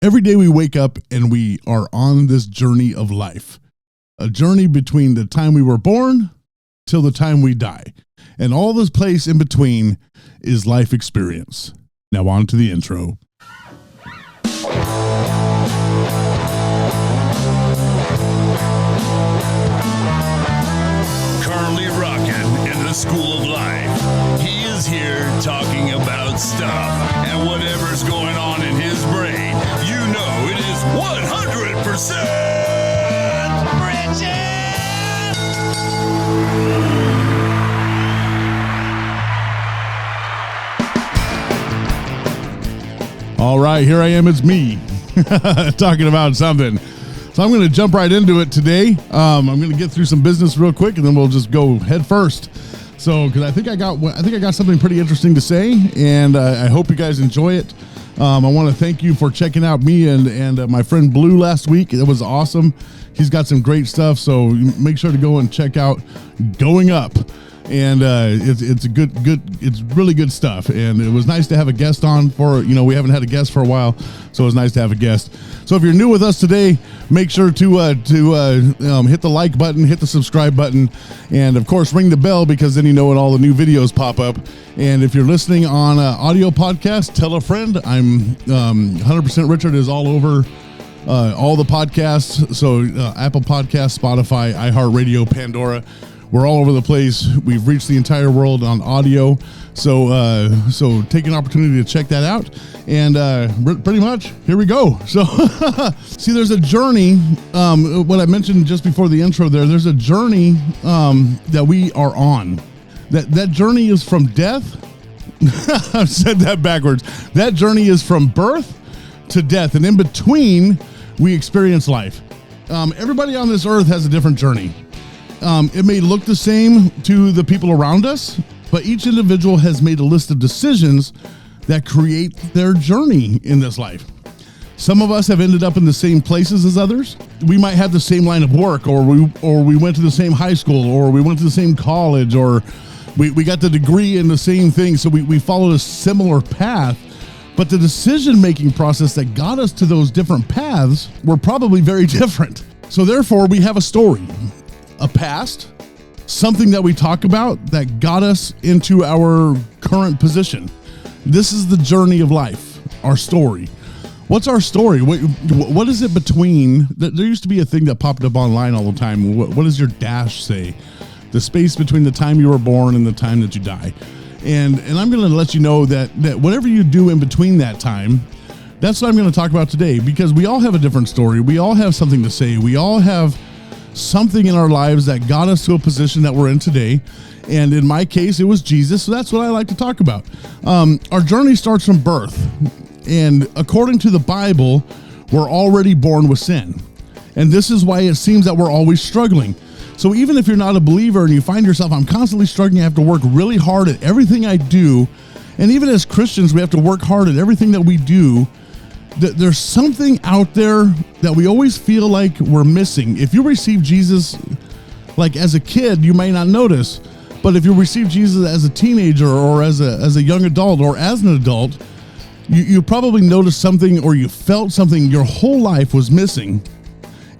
Every day we wake up and we are on this journey of life, a journey between the time we were born till the time we die. And all this place in between is life experience. Now on to the intro. Currently rocking in the school of life. He is here talking about stuff and whatever's going on in his brain. You know it is 100% Bridget! All right, here I am. It's me talking about something. So I'm going to jump right into it today. I'm going to get through some business real quick, and then we'll just go head first. So, because I think I got something pretty interesting to say, and I hope you guys enjoy it. I want to thank you for checking out me and my friend Blue last week. It was awesome. He's got some great stuff, so make sure to go and check out Going Up. And it's really good stuff. And it was nice to have a guest on we haven't had a guest for a while, so it was nice to have a guest. So if you're new with us today, make sure to hit the like button, hit the subscribe button, and of course ring the bell, because then you know when all the new videos pop up. And if you're listening on audio podcast, tell a friend. I'm 100% Richard is all over all the podcasts. So Apple Podcasts, Spotify, iHeartRadio, Pandora. We're all over the place. We've reached the entire world on audio. So take an opportunity to check that out. And pretty much, here we go. So see, there's a journey. What I mentioned just before the intro there's a journey that we are on. That journey is from death. I've said that backwards. That journey is from birth to death. And in between, we experience life. Everybody on this earth has a different journey. It may look the same to the people around us, but each individual has made a list of decisions that create their journey in this life. Some of us have ended up in the same places as others. We might have the same line of work, or we went to the same high school, or we went to the same college, or we got the degree in the same thing. So we followed a similar path, but the decision-making process that got us to those different paths were probably very different. So therefore, we have a story. A past, something that we talk about that got us into our current position. This is the journey of life, our story. What's our story? What is it between? There used to be a thing that popped up online all the time. What does your dash say? The space between the time you were born and the time that you die. And I'm going to let you know that whatever you do in between that time, that's what I'm going to talk about today, because we all have a different story. We all have something to say. We all have something in our lives that got us to a position that we're in today. And in my case, it was Jesus. So that's what I like to talk about. Our journey starts from birth. And according to the Bible, we're already born with sin. And this is why it seems that we're always struggling. So even if you're not a believer and you find yourself, I'm constantly struggling, I have to work really hard at everything I do. And even as Christians, we have to work hard at everything that we do. There's something out there that we always feel like we're missing. If you receive Jesus, like as a kid, you may not notice, but if you receive Jesus as a teenager or as a young adult or as an adult, you probably noticed something, or you felt something your whole life was missing.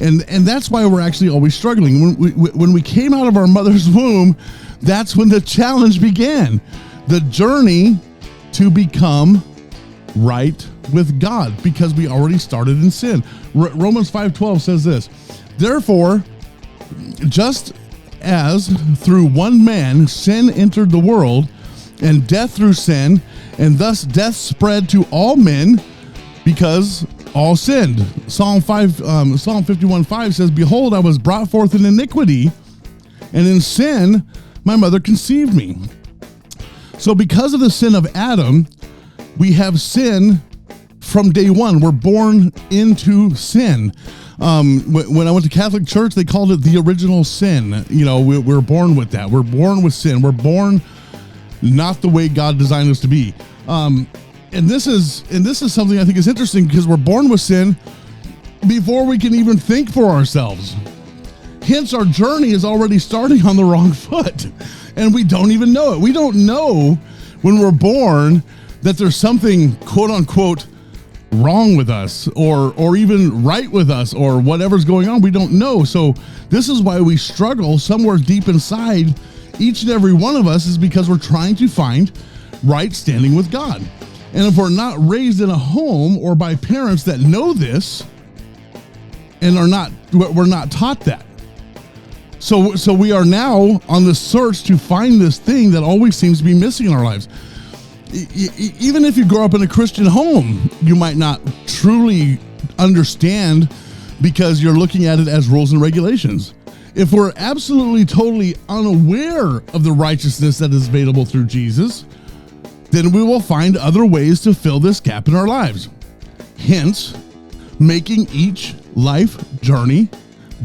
And that's why we're actually always struggling. When we came out of our mother's womb, that's when the challenge began. The journey to become right with God, because we already started in sin. Romans 5:12 says this: therefore, just as through one man sin entered the world, and death through sin, and thus death spread to all men because all sinned. Psalm 51:5 says, behold, I was brought forth in iniquity, and in sin my mother conceived me. So because of the sin of Adam, we have sin from day one. We're born into sin. When I went to Catholic church, they called it the original sin. We're born with that. We're born with sin. We're born not the way God designed us to be. And this is something I think is interesting, because we're born with sin before we can even think for ourselves. Hence, our journey is already starting on the wrong foot, and we don't even know it. We don't know when we're born that there's something, quote unquote, wrong with us or even right with us or whatever's going on. We don't know. So this is why we struggle somewhere deep inside. Each and every one of us is because we're trying to find right standing with God. And if we're not raised in a home or by parents that know this and we're not taught that. So we are now on the search to find this thing that always seems to be missing in our lives. Even if you grow up in a Christian home, you might not truly understand because you're looking at it as rules and regulations. If we're absolutely, totally unaware of the righteousness that is available through Jesus, then we will find other ways to fill this gap in our lives. Hence, making each life journey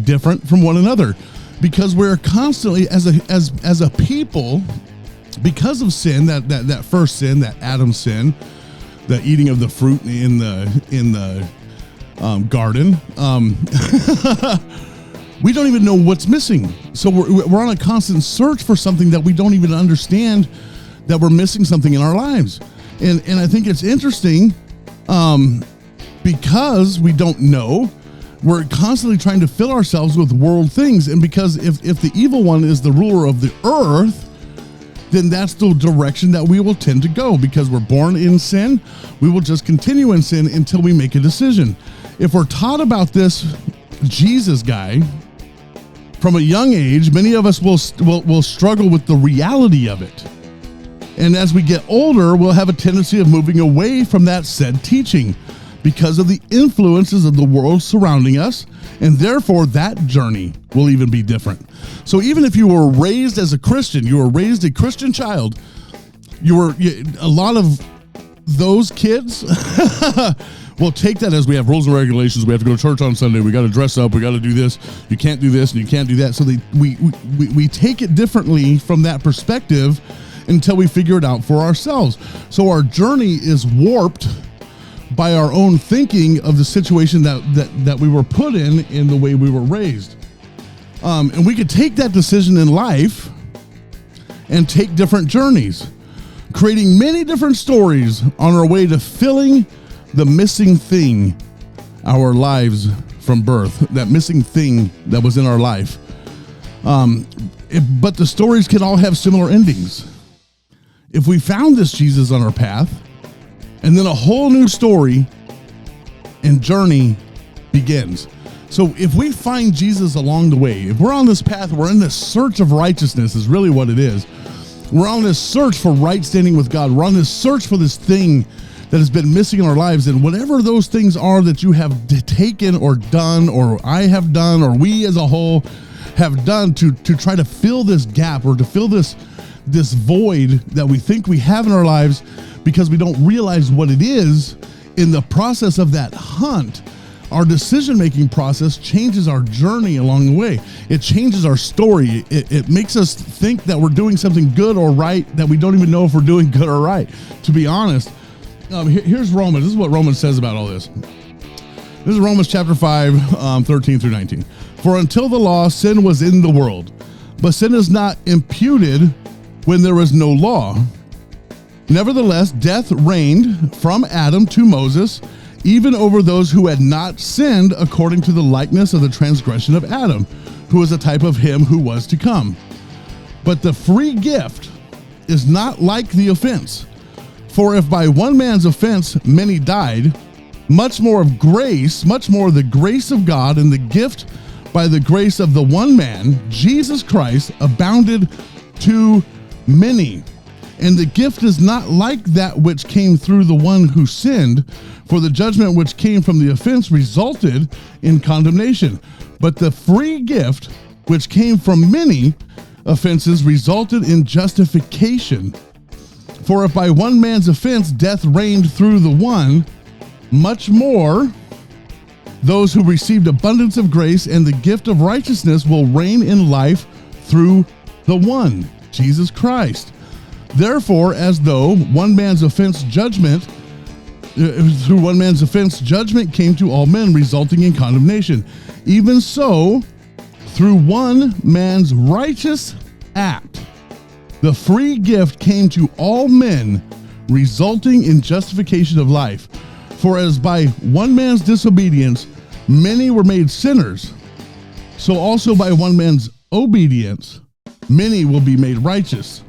different from one another. Because we're constantly, as a people, because of sin, that first sin, that Adam sin, the eating of the fruit in the garden, we don't even know what's missing. So we're on a constant search for something that we don't even understand, that we're missing something in our lives. And I think it's interesting because we don't know, we're constantly trying to fill ourselves with world things. And because if the evil one is the ruler of the earth, then that's the direction that we will tend to go. Because we're born in sin, we will just continue in sin until we make a decision. If we're taught about this Jesus guy from a young age, many of us will struggle with the reality of it. And as we get older, we'll have a tendency of moving away from that said teaching because of the influences of the world surrounding us, and therefore that journey will even be different. So even if you were raised as a Christian, you were raised a Christian child, a lot of those kids will take that as we have rules and regulations. We have to go to church on Sunday. We got to dress up. We got to do this. You can't do this and you can't do that. So we take it differently from that perspective until we figure it out for ourselves. So our journey is warped by our own thinking of the situation that we were put in the way we were raised. And we could take that decision in life and take different journeys, creating many different stories on our way to filling the missing thing, our lives from birth, that missing thing that was in our life. But the stories can all have similar endings. If we found this Jesus on our path, and then a whole new story and journey begins. So if we find Jesus along the way, if we're on this path, we're in this search of righteousness is really what it is. We're on this search for right standing with God. We're on this search for this thing that has been missing in our lives. And whatever those things are that you have taken or done, or I have done, or we as a whole have done to try to fill this gap or to fill this void that we think we have in our lives, because we don't realize what it is, in the process of that hunt, our decision-making process changes our journey along the way. It changes our story. It makes us think that we're doing something good or right that we don't even know if we're doing good or right, to be honest. Here's Romans. This is what Romans says about all this. This is Romans chapter 5, 13 through 19. For until the law, sin was in the world, but sin is not imputed when there is no law. Nevertheless, death reigned from Adam to Moses, even over those who had not sinned according to the likeness of the transgression of Adam, who was a type of him who was to come. But the free gift is not like the offense. For if by one man's offense many died, much more of the grace of God and the gift by the grace of the one man, Jesus Christ, abounded to many. And the gift is not like that which came through the one who sinned, for the judgment which came from the offense resulted in condemnation. But the free gift which came from many offenses resulted in justification. For if by one man's offense death reigned through the one, much more those who received abundance of grace and the gift of righteousness will reign in life through the one, Jesus Christ. Therefore, as though through one man's offense, judgment came to all men, resulting in condemnation. Even so, through one man's righteous act, the free gift came to all men, resulting in justification of life. For as by one man's disobedience, many were made sinners, so also by one man's obedience, many will be made righteous.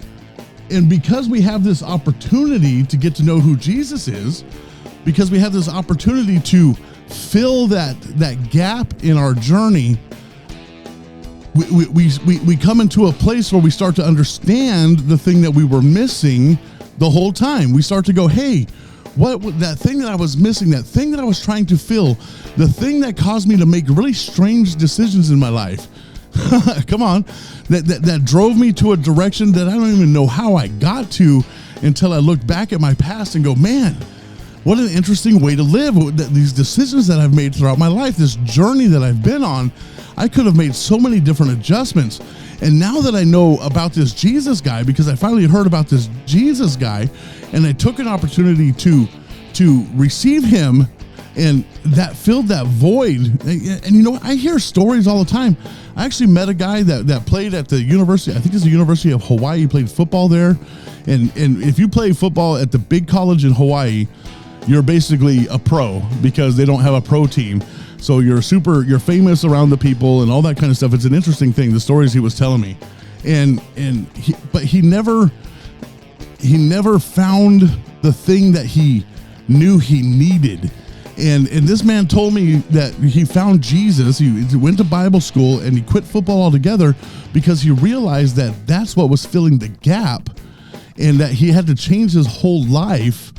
And because we have this opportunity to get to know who Jesus is, because we have this opportunity to fill that gap in our journey, we come into a place where we start to understand the thing that we were missing the whole time. We start to go, hey, what that thing that I was missing, that thing that I was trying to fill, the thing that caused me to make really strange decisions in my life. Come on, that drove me to a direction that I don't even know how I got to until I look back at my past and go, man, what an interesting way to live. These decisions that I've made throughout my life, this journey that I've been on, I could have made so many different adjustments. And now that I know about this Jesus guy, because I finally heard about this Jesus guy, and I took an opportunity to receive him, and that filled that void. And you know, I hear stories all the time. I actually met a guy that played at the university, I think it's the University of Hawaii. He played football there. And if you play football at the big college in Hawaii, you're basically a pro, because they don't have a pro team. So you're famous around the people and all that kind of stuff. It's an interesting thing, the stories he was telling me. But he never found the thing that he knew he needed. And this man told me that he found Jesus. He went to Bible school and he quit football altogether because he realized that that's what was filling the gap, and that he had to change his whole life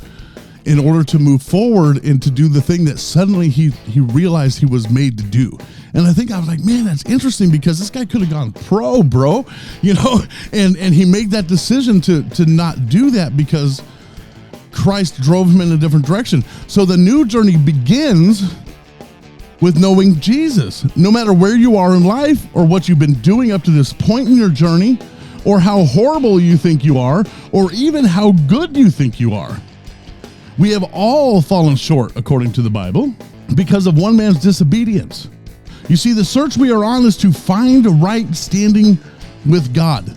in order to move forward and to do the thing that suddenly he realized he was made to do. And I was like, man, that's interesting, because this guy could have gone pro, bro, you know, and he made that decision to not do that because Christ drove him in a different direction. So the new journey begins with knowing Jesus. No matter where you are in life or what you've been doing up to this point in your journey, or how horrible you think you are, or even how good you think you are. We have all fallen short, according to the Bible, because of one man's disobedience. You see, the search we are on is to find a right standing with God,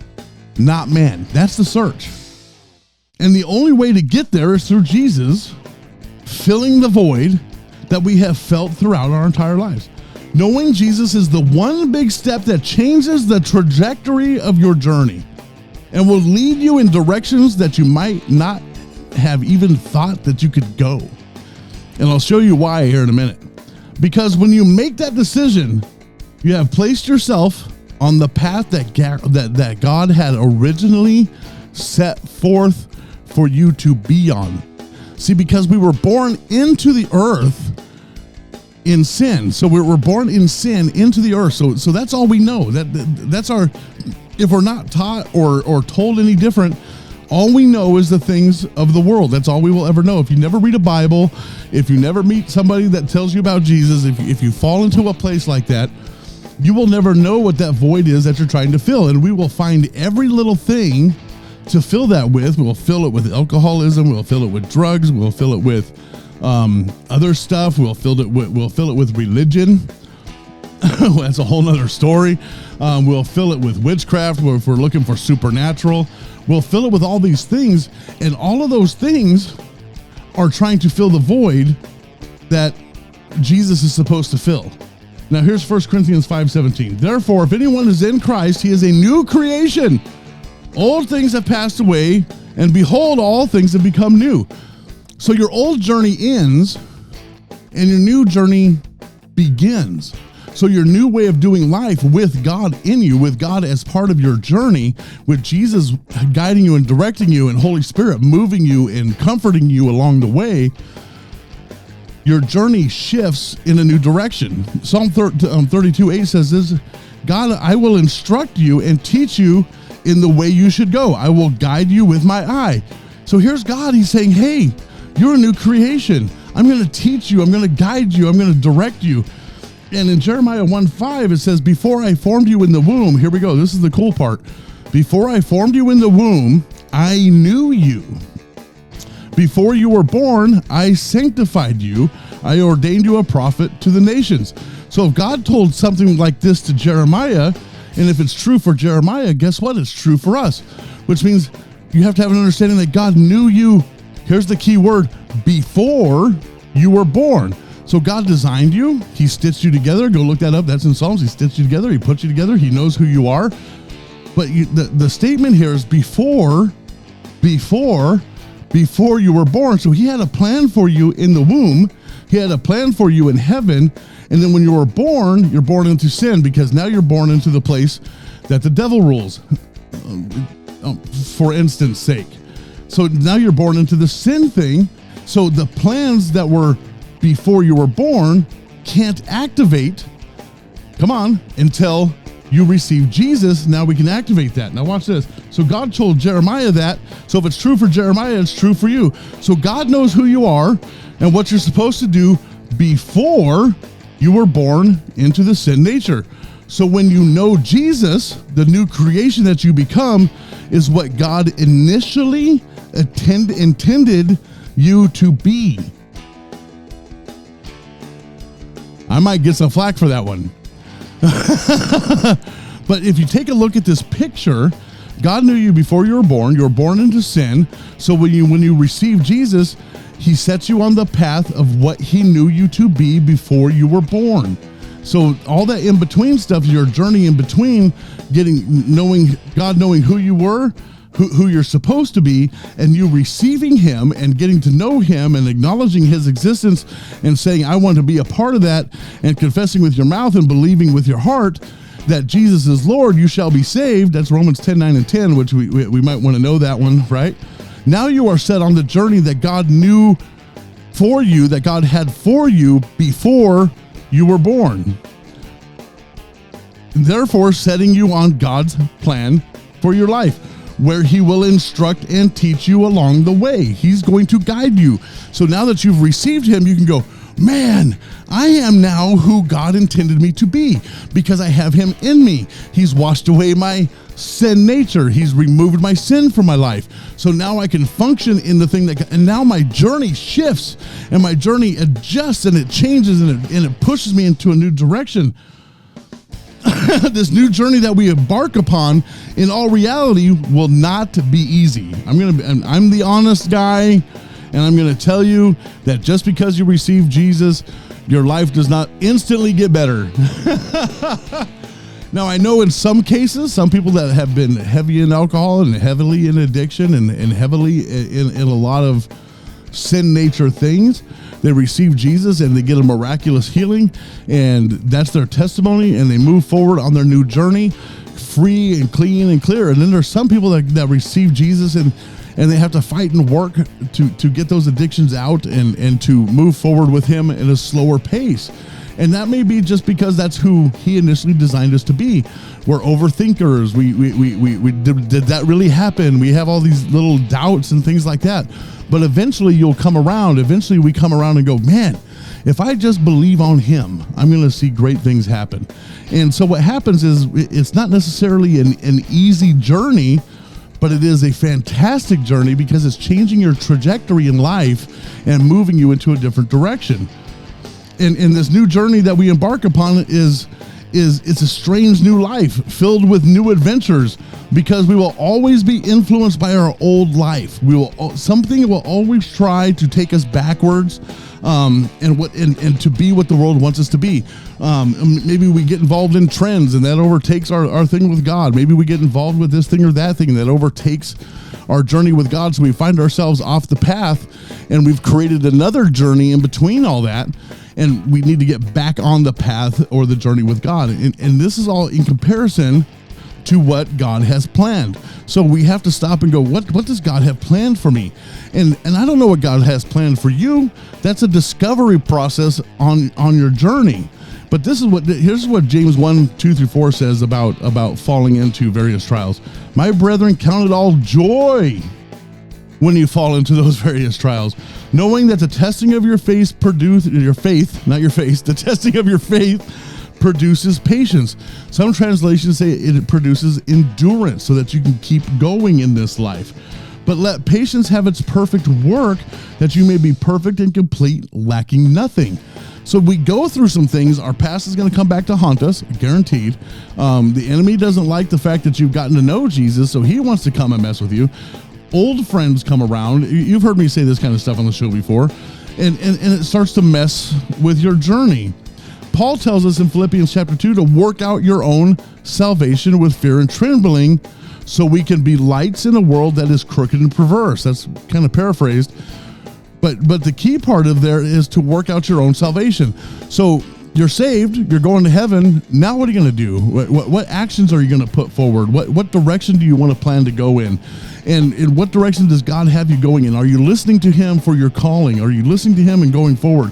not man. That's the search. And the only way to get there is through Jesus filling the void that we have felt throughout our entire lives. Knowing Jesus is the one big step that changes the trajectory of your journey and will lead you in directions that you might not have even thought that you could go. And I'll show you why here in a minute. Because when you make that decision, you have placed yourself on the path that God had originally set forth for you to be on. See, because we were born into the earth in sin. So we're born in sin into the earth. So that's all we know. That's our, if we're not taught or told any different, all we know is the things of the world. That's all we will ever know. If you never read a Bible, if you never meet somebody that tells you about Jesus, if you fall into a place like that, you will never know what that void is that you're trying to fill. And we will find every little thing to fill that with. We'll fill it with alcoholism. We'll fill it with drugs. We'll fill it with other stuff. We'll fill it with religion. That's a whole nother story. We'll fill it with witchcraft if we're looking for supernatural. We'll fill it with all these things, and all of those things are trying to fill the void that Jesus is supposed to fill. Now here's 1 Corinthians 5:17. Therefore, if anyone is in Christ, he is a new creation. Old things have passed away, and behold, all things have become new. So your old journey ends, and your new journey begins. So your new way of doing life with God in you, with God as part of your journey, with Jesus guiding you and directing you, and Holy Spirit moving you and comforting you along the way, your journey shifts in a new direction. Psalm 32:8 says this, God, I will instruct you and teach you in the way you should go. I will guide you with my eye. So here's God. He's saying, hey, you're a new creation. I'm going to teach you. I'm going to guide you. I'm going to direct you. And in Jeremiah 1:5, it says, before I formed you in the womb, here we go. This is the cool part. Before I formed you in the womb, I knew you. Before you were born, I sanctified you. I ordained you a prophet to the nations. So if God told something like this to Jeremiah, and if it's true for Jeremiah, guess what? It's true for us, which means you have to have an understanding that God knew you. Here's the key word, before you were born. So God designed you. He stitched you together. Go look that up. That's in Psalms. He stitched you together. He put you together. He knows who you are. But the statement here is before you were born. So he had a plan for you in the womb. He had a plan for you in heaven. And then when you were born, you're born into sin, because now you're born into the place that the devil rules, for instance sake. So now you're born into the sin thing. So the plans that were before you were born can't activate, until you receive Jesus. Now we can activate that. Now watch this. So God told Jeremiah that. So if it's true for Jeremiah, it's true for you. So God knows who you are and what you're supposed to do before you were born into the sin nature. So when you know Jesus, the new creation that you become is what God initially intended you to be. I might get some flack for that one. But if you take a look at this picture, God knew you before you were born. You were born into sin. So when you receive Jesus, he sets you on the path of what he knew you to be before you were born. So all that in between stuff, your journey in between, God knowing who you were, who you're supposed to be, and you receiving him and getting to know him and acknowledging his existence and saying, I want to be a part of that, and confessing with your mouth and believing with your heart that Jesus is Lord, you shall be saved. That's Romans 10:9-10, which we might want to know that one, right? Now you are set on the journey that God knew for you, that God had for you before you were born. Therefore, setting you on God's plan for your life, where he will instruct and teach you along the way. He's going to guide you. So now that you've received him, you can go, man, I am now who God intended me to be, because I have him in me. He's washed away my sin nature. He's removed my sin from my life. So now I can function in the thing and now my journey shifts and my journey adjusts and it changes and it pushes me into a new direction. This new journey that we embark upon, in all reality, will not be easy. I'm the honest guy, and I'm going to tell you that just because you receive Jesus, your life does not instantly get better. Now, I know in some cases, some people that have been heavy in alcohol and heavily in addiction and heavily in a lot of sin nature things, they receive Jesus and they get a miraculous healing, and that's their testimony, and they move forward on their new journey, free and clean and clear. And then there's some people that receive Jesus and they have to fight and work to get those addictions out and to move forward with him at a slower pace. And that may be just because that's who he initially designed us to be. We're overthinkers. We did that really happen? We have all these little doubts and things like that. But eventually you'll come around. Eventually we come around and go, man, if I just believe on him, I'm going to see great things happen. And so what happens is it's not necessarily an easy journey, but it is a fantastic journey because it's changing your trajectory in life and moving you into a different direction. And this new journey that we embark upon it's a strange new life filled with new adventures, because we will always be influenced by our old life. Something will always try to take us backwards, and to be what the world wants us to be. Maybe we get involved in trends and that overtakes our thing with God. Maybe we get involved with this thing or that thing that overtakes our journey with God. So we find ourselves off the path, and we've created another journey in between all that. And we need to get back on the path or the journey with God. And this is all in comparison to what God has planned. So we have to stop and go, what does God have planned for me? And I don't know what God has planned for you. That's a discovery process on your journey. But here's what James 1:2-4 says about falling into various trials. My brethren, count it all joy when you fall into those various trials, knowing that the testing of your faith the testing of your faith produces patience. Some translations say it produces endurance, so that you can keep going in this life. But let patience have its perfect work, that you may be perfect and complete, lacking nothing. So we go through some things. Our past is going to come back to haunt us, guaranteed. The enemy doesn't like the fact that you've gotten to know Jesus, so he wants to come and mess with you. Old friends come around. You've heard me say this kind of stuff on the show before. and it starts to mess with your journey. Paul tells us in Philippians chapter 2 to work out your own salvation with fear and trembling, so we can be lights in a world that is crooked and perverse. That's kind of paraphrased. But the key part of there is to work out your own salvation. So you're saved, you're going to heaven. Now what are you going to do? What actions are you going to put forward? What direction do you want to plan to go in? And in what direction does God have you going in? Are you listening to him for your calling? Are you listening to him and going forward?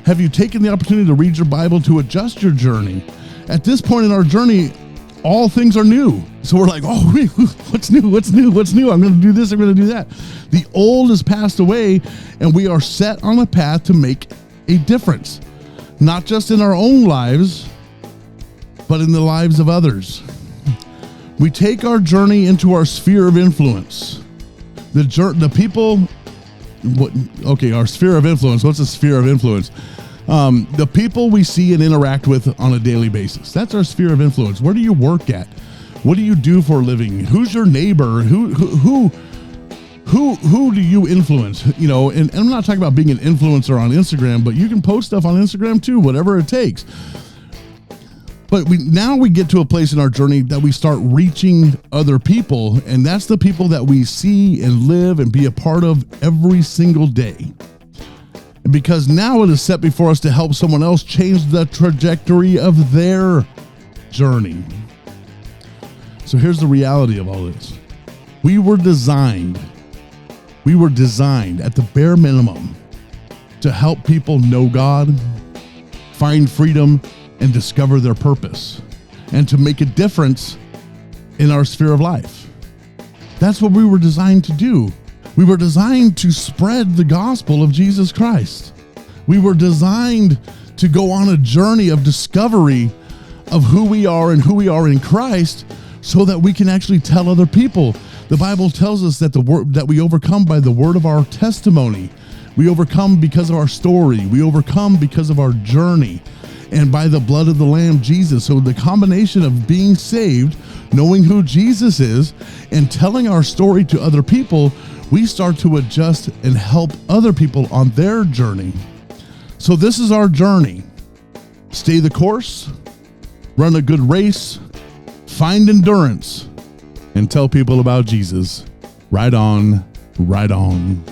Have you taken the opportunity to read your Bible to adjust your journey? At this point in our journey, all things are new. So we're like, oh, wait, what's new? What's new? What's new? I'm going to do this. I'm going to do that. The old has passed away, and we are set on a path to make a difference, not just in our own lives, but in the lives of others. We take our journey into our sphere of influence. The people, our sphere of influence. What's a sphere of influence? The people we see and interact with on a daily basis. That's our sphere of influence. Where do you work at? What do you do for a living? Who's your neighbor? Who do you influence? And I'm not talking about being an influencer on Instagram, but you can post stuff on Instagram too, whatever it takes. But now we get to a place in our journey that we start reaching other people, and that's the people that we see and live and be a part of every single day. Because now it is set before us to help someone else change the trajectory of their journey. So here's the reality of all this. We were designed at the bare minimum to help people know God, find freedom, and discover their purpose, and to make a difference in our sphere of life. That's what we were designed to do. We were designed to spread the gospel of Jesus Christ. We were designed to go on a journey of discovery of who we are and who we are in Christ, so that we can actually tell other people. The Bible tells us that that we overcome by the word of our testimony. We overcome because of our story. We overcome because of our journey, and by the blood of the Lamb, Jesus. So the combination of being saved, knowing who Jesus is, and telling our story to other people, we start to adjust and help other people on their journey. So this is our journey. Stay the course, run a good race, find endurance, and tell people about Jesus. Right on, right on.